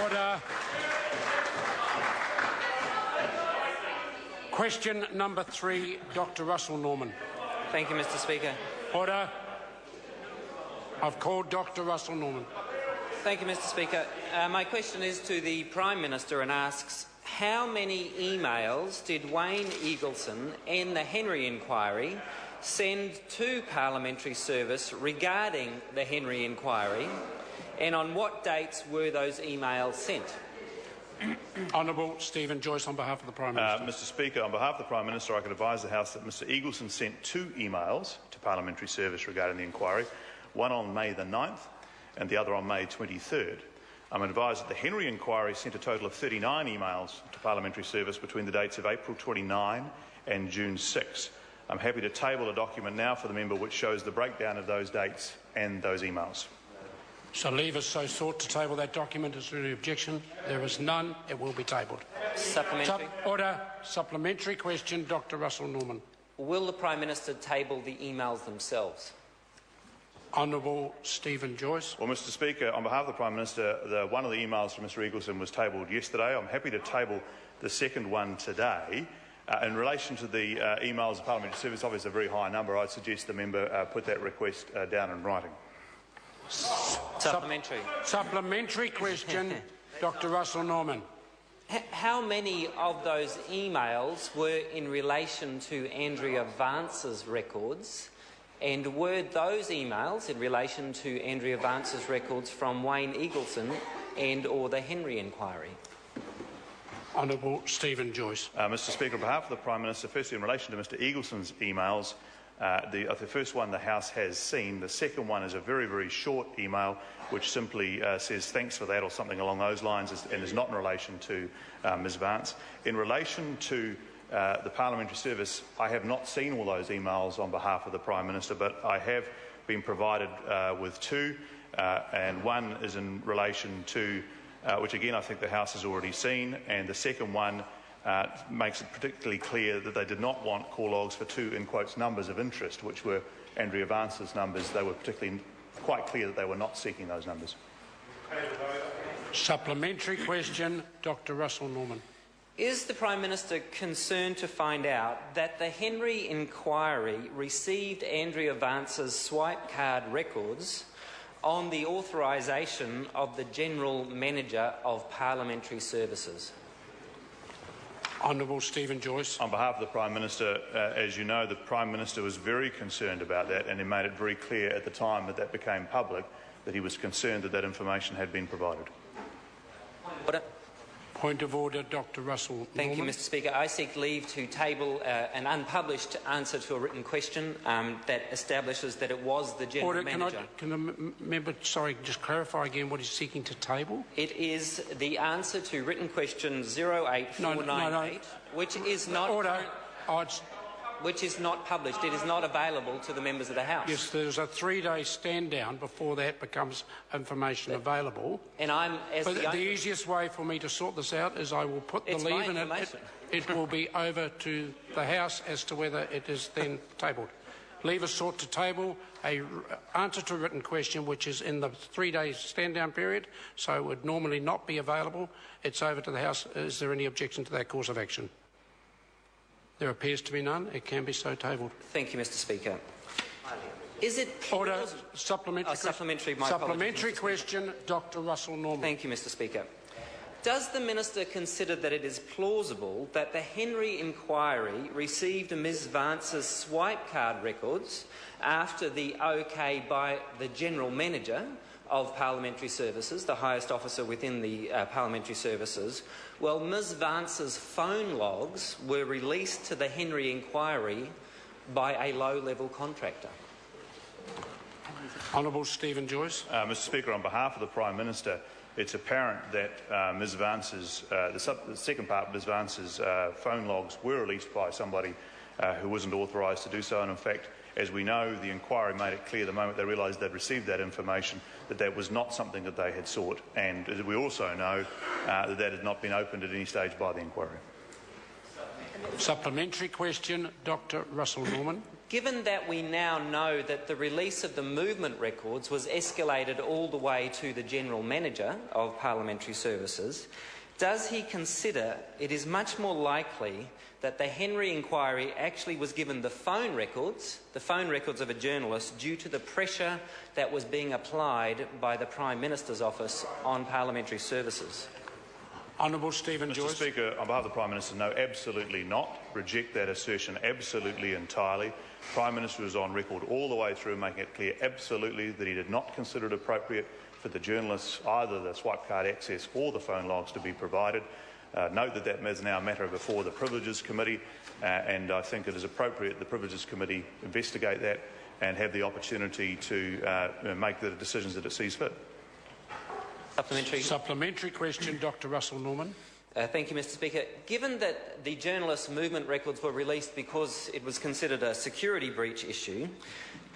Order. Question number 3, Dr. Russell Norman. Thank you, Mr. Speaker. Order. I've called Dr. Russell Norman. Thank you, Mr. Speaker. My question is to the Prime Minister and asks, how many emails did Wayne Eagleson and the Henry inquiry send to Parliamentary Service regarding the Henry inquiry, and on what dates were those emails sent? Honourable Stephen Joyce, on behalf of the Prime Minister. Mr. Speaker, on behalf of the Prime Minister, I can advise the House that Mr. Eagleson sent 2 emails to Parliamentary Service regarding the inquiry, one on May the 9th and the other on May 23rd. I'm advised that the Henry inquiry sent a total of 39 emails to Parliamentary Service between the dates of April 29 and June 6. I'm happy to table a document now for the member which shows the breakdown of those dates and those emails. So leave as so sought to table that document. Is there any objection? There is none. It will be tabled. Supplementary. Order. Supplementary question, Dr. Russell Norman. Will the Prime Minister table the emails themselves? Honourable Stephen Joyce. Well, Mr. Speaker, on behalf of the Prime Minister, one of the emails from Mr. Eagleson was tabled yesterday. I'm happy to table the second one today. In relation to the emails of Parliamentary Service, obviously a very high number. I'd suggest the member put that request down in writing. Supplementary. Supplementary question, Dr. Russell Norman. How many of those emails were in relation to Andrea Vance's records, and were those emails in relation to Andrea Vance's records from Wayne Eagleson and or the Henry inquiry? Honourable Stephen Joyce. Mr. Speaker, on behalf of the Prime Minister, firstly in relation to Mr. Eagleson's emails, the first one the House has seen. The second one is a very, very short email which simply says thanks for that or something along those lines and is not in relation to Ms Vance. In relation to the Parliamentary Service, I have not seen all those emails on behalf of the Prime Minister, but I have been provided with 2, and one is in relation to, which again I think the House has already seen, and the second one makes it particularly clear that they did not want call logs for 2, in quotes, numbers of interest, which were Andrea Vance's numbers. They were particularly quite clear that they were not seeking those numbers. Supplementary question, Dr. Russell Norman. Is the Prime Minister concerned to find out that the Henry inquiry received Andrea Vance's swipe card records on the authorisation of the General Manager of Parliamentary Services? Honourable Stephen Joyce. On behalf of the Prime Minister, as you know, the Prime Minister was very concerned about that, and he made it very clear at the time that that became public that he was concerned that that information had been provided. Point of order, Dr. Russell Norman. Thank you, Mr. Speaker. I seek leave to table an unpublished answer to a written question that establishes that it was the General Manager. Can the member, just clarify again what he's seeking to table? It is the answer to written question 08498, which is not which is not published. It is not available to the members of the House. Yes, there's a 3-day stand down before that becomes information available. And the easiest way for me to sort this out is I will put the leave and it will be over to the House as to whether it is then tabled. Leave is sought to table a answer to a written question which is in the 3-day stand down period, so it would normally not be available. It's over to the House. Is there any objection to that course of action? There appears to be none. It can be so tabled. Thank you, Mr. Speaker. Is it order? Supplementary question, Dr. Russell Norman. Thank you, Mr. Speaker. Does the Minister consider that it is plausible that the Henry inquiry received Ms Vance's swipe card records after the OK by the General Manager of Parliamentary Services, the highest officer within the Parliamentary Services, well, Ms Vance's phone logs were released to the Henry inquiry by a low-level contractor? Honourable Stephen Joyce. Mr. Speaker, on behalf of the Prime Minister, it's apparent that Ms Vance's, the second part of Ms Vance's phone logs were released by somebody who wasn't authorised to do so, and in fact, as we know, the inquiry made it clear the moment they realised they'd received that information that that was not something that they had sought, and we also know that that had not been opened at any stage by the inquiry. Supplementary question, Dr. Russell Norman. Given that we now know that the release of the movement records was escalated all the way to the General Manager of Parliamentary Services, does he consider it is much more likely that the Henry inquiry actually was given the phone records of a journalist, due to the pressure that was being applied by the Prime Minister's office on Parliamentary Services? Honourable Stephen Joyce. Mr Speaker, on behalf of the Prime Minister, no, absolutely not. Reject that assertion absolutely entirely. The Prime Minister was on record all the way through making it clear absolutely that he did not consider it appropriate for the journalists, either the swipe card access or the phone logs, to be provided. Note that that is now a matter before the Privileges Committee, and I think it is appropriate the Privileges Committee investigate that and have the opportunity to make the decisions that it sees fit. Supplementary question, Dr. Russell Norman. Thank you, Mr Speaker. Given that the journalist movement records were released because it was considered a security breach issue,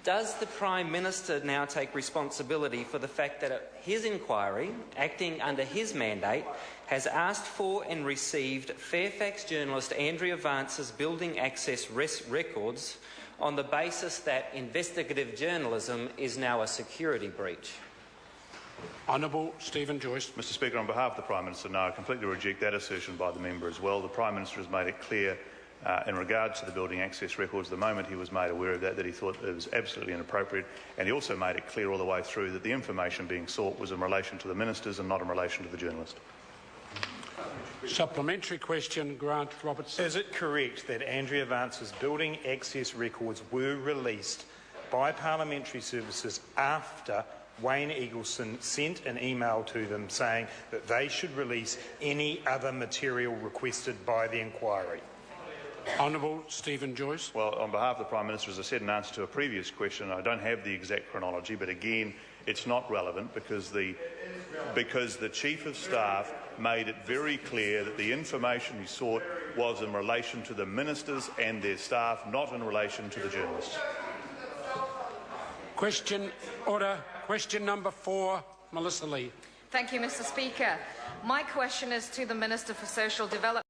does the Prime Minister now take responsibility for the fact that his inquiry, acting under his mandate, has asked for and received Fairfax journalist Andrea Vance's building access records on the basis that investigative journalism is now a security breach? Honourable Stephen Joyce. Mr Speaker, on behalf of the Prime Minister, no, I completely reject that assertion by the member as well. The Prime Minister has made it clear in regard to the building access records, the moment he was made aware of that he thought it was absolutely inappropriate, and he also made it clear all the way through that the information being sought was in relation to the ministers and not in relation to the journalist. Supplementary question, Grant Robertson. Is it correct that Andrea Vance's building access records were released by Parliamentary Services after Wayne Eagleson sent an email to them saying that they should release any other material requested by the inquiry? Honourable Stephen Joyce. Well, on behalf of the Prime Minister, as I said in answer to a previous question, I don't have the exact chronology, but again, it's not relevant because the Chief of Staff made it very clear that the information he sought was in relation to the ministers and their staff, not in relation to the journalists. Question order. Question number 4, Melissa Lee. Thank you, Mr Speaker. My question is to the Minister for Social Development.